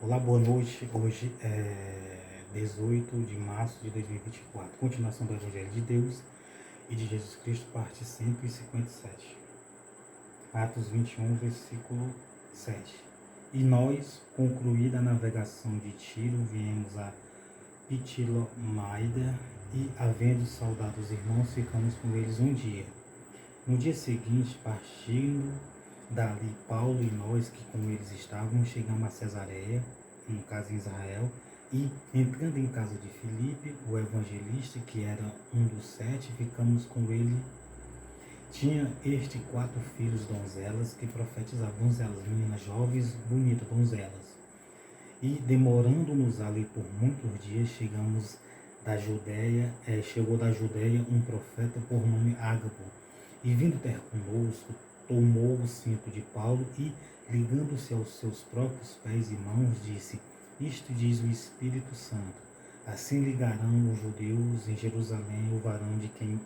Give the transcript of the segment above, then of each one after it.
Olá, boa noite. Hoje é 18 de março de 2024. Continuação do Evangelho de Deus e de Jesus Cristo, parte 157. Atos 21, versículo 7. E nós, concluída a navegação de Tiro, viemos a Pitilomaida e, havendo saudado os irmãos, ficamos com eles um dia. No dia seguinte, partindo dali Paulo e nós, que com eles estávamos, chegamos a Cesareia, no caso em Israel, e entrando em casa de Filipe, o evangelista, que era um dos 7, ficamos com ele. Tinha este 4 filhos donzelas, que profetizavam, donzelas, meninas jovens, bonitas donzelas. E demorando-nos ali por muitos dias, chegou da Judéia um profeta por nome Ágabo, e vindo ter conosco, tomou o cinto de Paulo e, ligando-se aos seus próprios pés e mãos, disse: Isto diz o Espírito Santo: assim ligarão os judeus em Jerusalém o varão de quem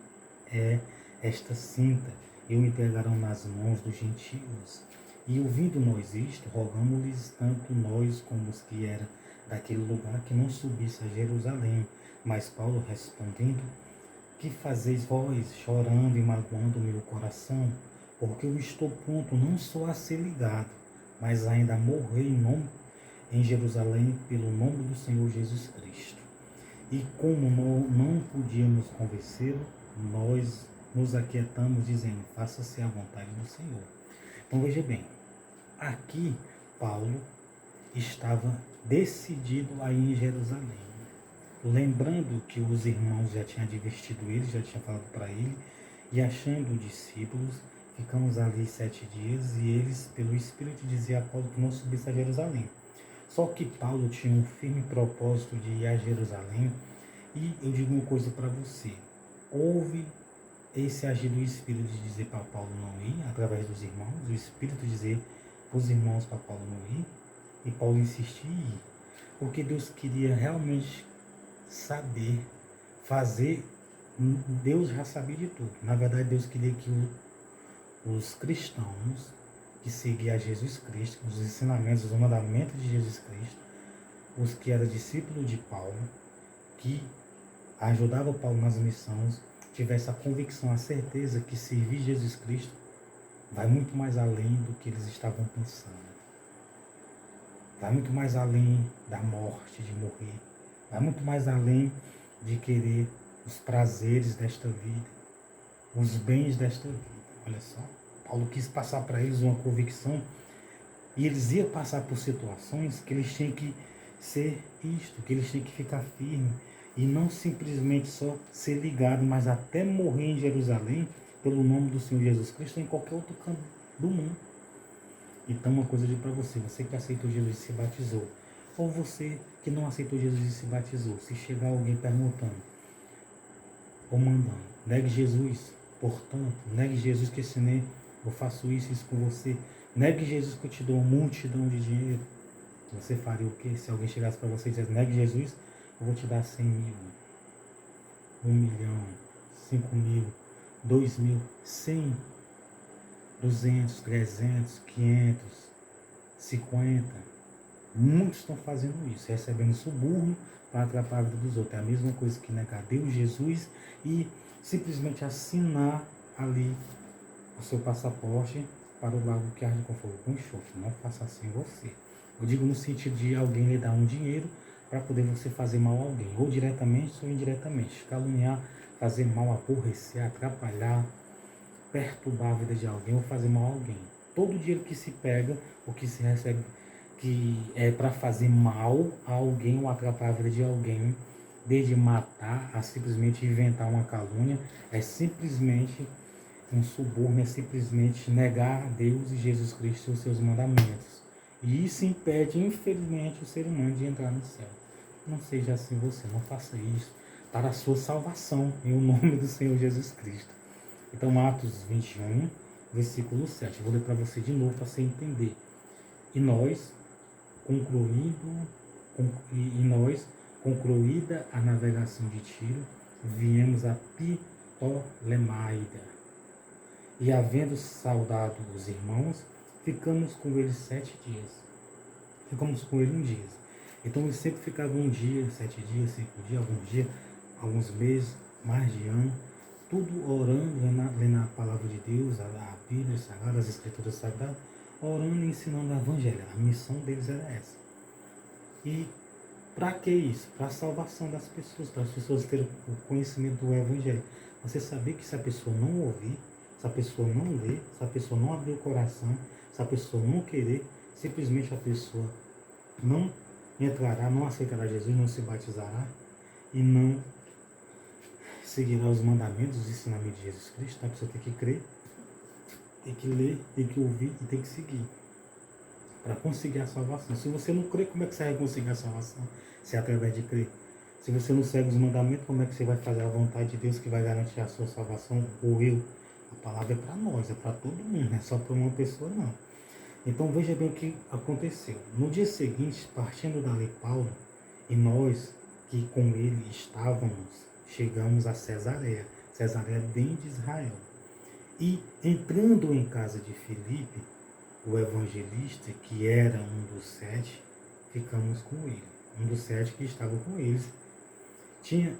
é esta cinta, e o entregarão nas mãos dos gentios. E ouvindo nós isto, rogamos-lhes tanto nós como os que eram daquele lugar que não subisse a Jerusalém. Mas Paulo respondendo: Que fazeis vós, chorando e magoando o meu coração? Porque eu estou pronto não só a ser ligado, mas ainda a morrer em Jerusalém pelo nome do Senhor Jesus Cristo. E como não podíamos convencê-lo, nós nos aquietamos dizendo: faça-se a vontade do Senhor. Então veja bem, aqui Paulo estava decidido a ir em Jerusalém. Lembrando que os irmãos já tinham advertido ele, já tinham falado para ele, e achando discípulos, ficamos ali 7 dias, e eles, pelo Espírito, diziam a Paulo que não subisse a Jerusalém. Só que Paulo tinha um firme propósito de ir a Jerusalém, e eu digo uma coisa para você: houve esse agir do Espírito de dizer para Paulo não ir, através dos irmãos, o Espírito dizer para os irmãos para Paulo não ir, e Paulo insistir em ir, porque Deus queria realmente saber fazer. Deus já sabia de tudo. Na verdade, Deus queria que os cristãos que seguiam a Jesus Cristo, os ensinamentos, os mandamentos de Jesus Cristo, os que eram discípulos de Paulo, que ajudavam Paulo nas missões, tivesse a convicção, a certeza que servir Jesus Cristo vai muito mais além do que eles estavam pensando. Vai muito mais além da morte, de morrer. Vai muito mais além de querer os prazeres desta vida, os bens desta vida. Olha só, Paulo quis passar para eles uma convicção, e eles iam passar por situações que eles tinham que ser isto, que eles tinham que ficar firmes, e não simplesmente só ser ligado, mas até morrer em Jerusalém, pelo nome do Senhor Jesus Cristo, em qualquer outro canto do mundo. Então, uma coisa eu digo para você: você que aceitou Jesus e se batizou, ou você que não aceitou Jesus e se batizou, se chegar alguém perguntando ou mandando, negue Jesus, portanto, negue Jesus que ensinei, eu faço isso com você, negue Jesus que eu te dou uma multidão de dinheiro, você faria o quê? Se alguém chegasse para você e dissesse: negue Jesus, eu vou te dar 100 mil, 1 milhão, 5 mil, 2 mil, 100, 200, 300, 500, 50. Muitos estão fazendo isso, recebendo suborno para atrapalhar a vida dos outros. É a mesma coisa que negar Deus, Jesus, e simplesmente assinar ali o seu passaporte para o lago que arde com fogo com enxofre. Não faça assim você. Eu digo no sentido de alguém lhe dar um dinheiro para poder você fazer mal a alguém, ou diretamente ou indiretamente. Caluniar, fazer mal, aborrecer, atrapalhar, perturbar a vida de alguém ou fazer mal a alguém. Todo dinheiro que se pega, ou que se recebe, que é para fazer mal a alguém ou atrapalhar a vida de alguém, desde matar a simplesmente inventar uma calúnia, é simplesmente um suborno, é simplesmente negar a Deus e Jesus Cristo e os seus mandamentos. E isso impede, infelizmente, o ser humano de entrar no céu. Não seja assim você, não faça isso para a sua salvação, em o nome do Senhor Jesus Cristo. Então, Atos 21, versículo 7. Vou ler para você de novo para você entender. E nós, concluída a navegação de Tiro, viemos a Ptolemaida. E havendo saudado os irmãos, ficamos com eles 7 dias. Ficamos com ele um dia. Então ele sempre ficava um dia, 7 dias, 5 dias, alguns dias, alguns meses, mais de ano, tudo orando, lendo a palavra de Deus, a Bíblia Sagrada, as Escrituras Sagradas, orando e ensinando o Evangelho. A missão deles era essa. E para que isso? Para a salvação das pessoas, para as pessoas terem o conhecimento do Evangelho. Você saber que se a pessoa não ouvir, se a pessoa não ler, se a pessoa não abrir o coração, se a pessoa não querer, simplesmente a pessoa não entrará, não aceitará Jesus, não se batizará e não seguirá os mandamentos, os ensinamentos de Jesus Cristo. A pessoa tem que crer, tem que ler, tem que ouvir e tem que seguir para conseguir a salvação. Se você não crê, como é que você vai conseguir a salvação? Se é através de crer. Se você não segue os mandamentos, como é que você vai fazer a vontade de Deus que vai garantir a sua salvação? Ou eu? A palavra é para nós, é para todo mundo, não é só para uma pessoa não. Então veja bem o que aconteceu. No dia seguinte, partindo dali Paulo, e nós que com ele estávamos, chegamos a Cesareia. Cesareia dentro de Israel. E entrando em casa de Filipe, o evangelista, que era um dos 7, ficamos com ele. Um dos 7 que estava com eles. Tinha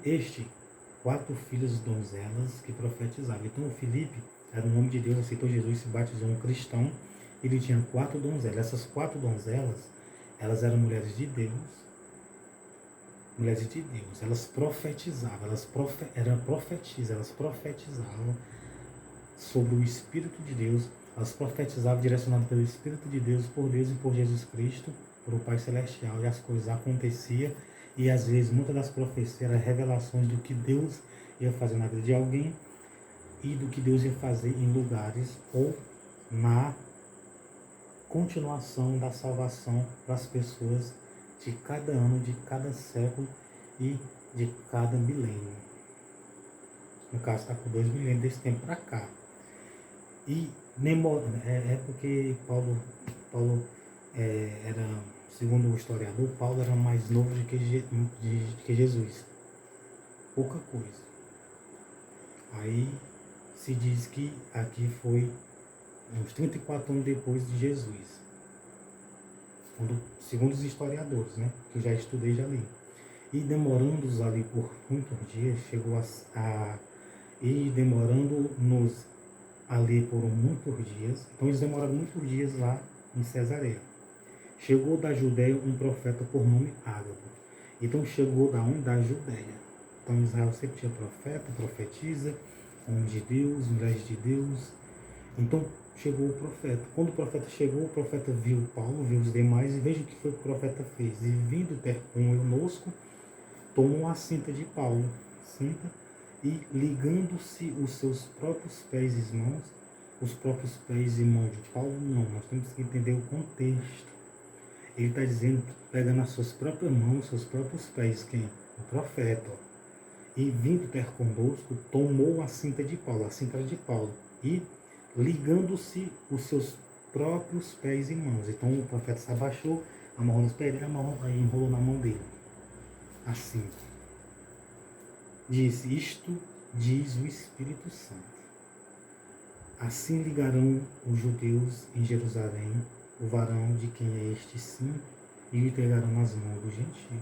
4 filhas donzelas que profetizavam. Então o Filipe era um homem de Deus, aceitou Jesus, se batizou um cristão. Ele tinha 4 donzelas. Essas 4 donzelas, elas eram mulheres de Deus. Mulheres de Deus. Elas profetizavam, elas profetizavam sobre o Espírito de Deus. Elas profetizavam direcionadas pelo Espírito de Deus, por Deus e por Jesus Cristo, por o Pai Celestial. E as coisas aconteciam. E às vezes muitas das profecias eram revelações do que Deus ia fazer na vida de alguém e do que Deus ia fazer em lugares ou na continuação da salvação para as pessoas de cada ano, de cada século e de cada milênio. No caso, está com 2 milênios desse tempo para cá. E é porque Paulo era, segundo o historiador, Paulo era mais novo do que Jesus. Pouca coisa. Aí se diz que aqui foi uns 34 anos depois de Jesus. Segundo os historiadores, né? Que eu já estudei, já li. E demorando-nos ali por muitos dias, e demorando-nos ali por muitos dias, então eles demoraram muitos dias lá em Cesareia. Chegou da Judéia um profeta por nome Ágabo. Então chegou da onde? Da Judéia. Então Israel sempre tinha profeta, profetiza, homens de Deus, mulheres de Deus. Então chegou o profeta. Quando o profeta chegou, o profeta viu Paulo, viu os demais, e veja o que foi que o profeta fez. E vindo ter com eunosco, tomou a cinta de Paulo, e ligando-se os seus próprios pés e mãos, os próprios pés e mãos de Paulo, não, nós temos que entender o contexto. Ele está dizendo, pega nas suas próprias mãos, seus próprios pés, quem? O profeta. E vindo ter conosco, tomou a cinta de Paulo, a cinta de Paulo, e ligando-se os seus próprios pés e mãos. Então o profeta se abaixou, amarrou nos pés dele, aí enrolou na mão dele. Assim. Disse, isto diz o Espírito Santo. Assim ligarão os judeus em Jerusalém o varão de quem é este sim, e o entregarão nas mãos do gentio.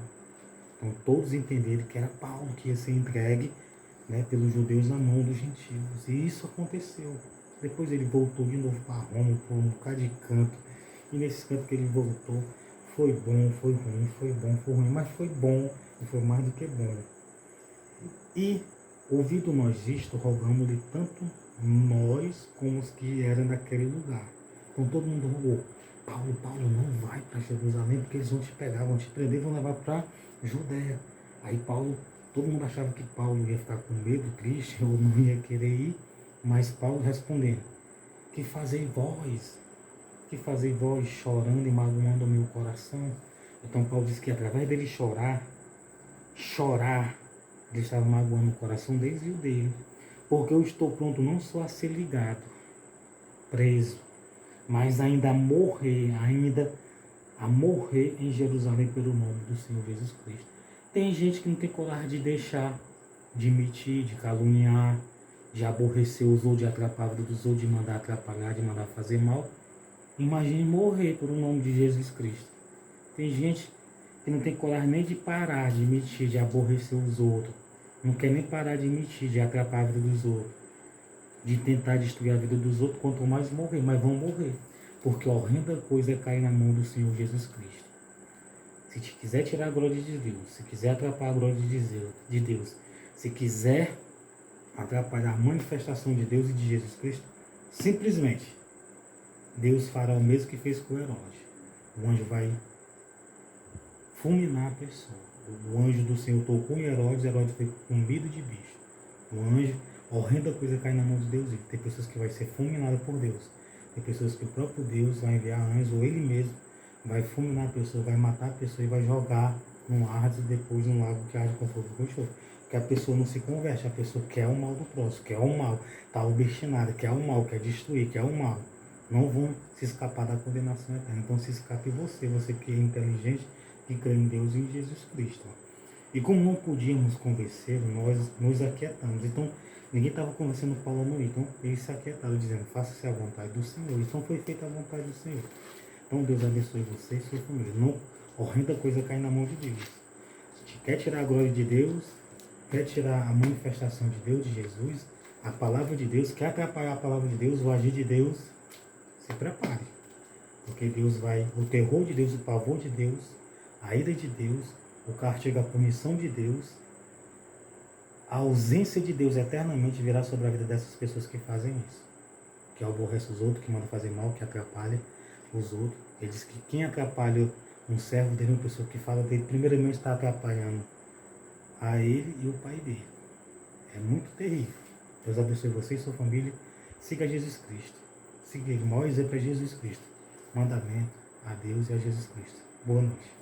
Então todos entenderam que era Paulo que ia ser entregue, né, pelos judeus na mão dos gentios. E isso aconteceu. Depois ele voltou de novo para Roma, por um bocado de canto. E nesse canto que ele voltou, foi bom, foi ruim, foi bom, foi ruim, mas foi bom e foi mais do que bom. E, ouvido nós isto, rogamos-lhe tanto nós como os que eram daquele lugar. Então todo mundo rogou, Paulo, não vai para Jerusalém, porque eles vão te pegar, vão te prender, vão levar para Judéia. Aí Paulo, todo mundo achava que Paulo ia ficar com medo, triste, ou não ia querer ir, mas Paulo respondendo, que fazei vós chorando e magoando o meu coração? Então Paulo diz que através dele chorar, ele estava magoando o coração deles e o dele. Porque eu estou pronto não só a ser ligado, preso, mas ainda a morrer em Jerusalém pelo nome do Senhor Jesus Cristo. Tem gente que não tem coragem de deixar, de mentir, de caluniar, de aborrecer os outros, de atrapalhar os outros, de mandar atrapalhar, de mandar fazer mal. Imagine morrer por o nome de Jesus Cristo. Tem gente que não tem coragem nem de parar de mentir, de aborrecer os outros. Não quer nem parar de mentir, de atrapalhar a vida dos outros. De tentar destruir a vida dos outros, quanto mais morrer, mas vão morrer. Porque a horrenda coisa é cair na mão do Senhor Jesus Cristo. Se te quiser tirar a glória de Deus, se quiser atrapalhar a glória de Deus, se quiser atrapalhar a manifestação de Deus e de Jesus Cristo, simplesmente Deus fará o mesmo que fez com Herodes. O anjo vai fulminar a pessoa. O anjo do Senhor tocou em Herodes, Herodes foi comido de bicho. O anjo, horrenda coisa cai na mão de Deus. Tem pessoas que vai ser fulminada por Deus. Tem pessoas que o próprio Deus vai enviar anjos, ou ele mesmo vai fulminar a pessoa, vai matar a pessoa e vai jogar num Hades e depois num lago que arde com fogo e com enxofre. Porque a pessoa não se converte, a pessoa quer o mal do próximo, quer o mal, está obstinada, quer o mal, quer destruir, quer o mal. Não vão se escapar da condenação eterna. Então se escape você que é inteligente, que crê em Deus e em Jesus Cristo. E como não podíamos convencer, nós nos aquietamos. Então, ninguém estava convencendo Paulo a não ir. Então, eles se aquietaram, dizendo, faça-se a vontade do Senhor. Então, foi feita a vontade do Senhor. Então, Deus abençoe você e sua família. Não, horrenda coisa cai na mão de Deus. Se quer tirar a glória de Deus, quer tirar a manifestação de Deus, de Jesus, a palavra de Deus, quer atrapalhar a palavra de Deus, o agir de Deus, se prepare. Porque Deus vai, o terror de Deus, o pavor de Deus, a ira de Deus, o castigo, a punição de Deus, a ausência de Deus eternamente virá sobre a vida dessas pessoas que fazem isso. Que aborrece os outros, que manda fazer mal, que atrapalha os outros. Ele diz que quem atrapalha um servo dele, uma pessoa que fala dele, primeiramente está atrapalhando a ele e o pai dele. É muito terrível. Deus abençoe você e sua família. Siga Jesus Cristo. Siga ele. O maior exemplo é Jesus Cristo. Mandamento a Deus e a Jesus Cristo. Boa noite.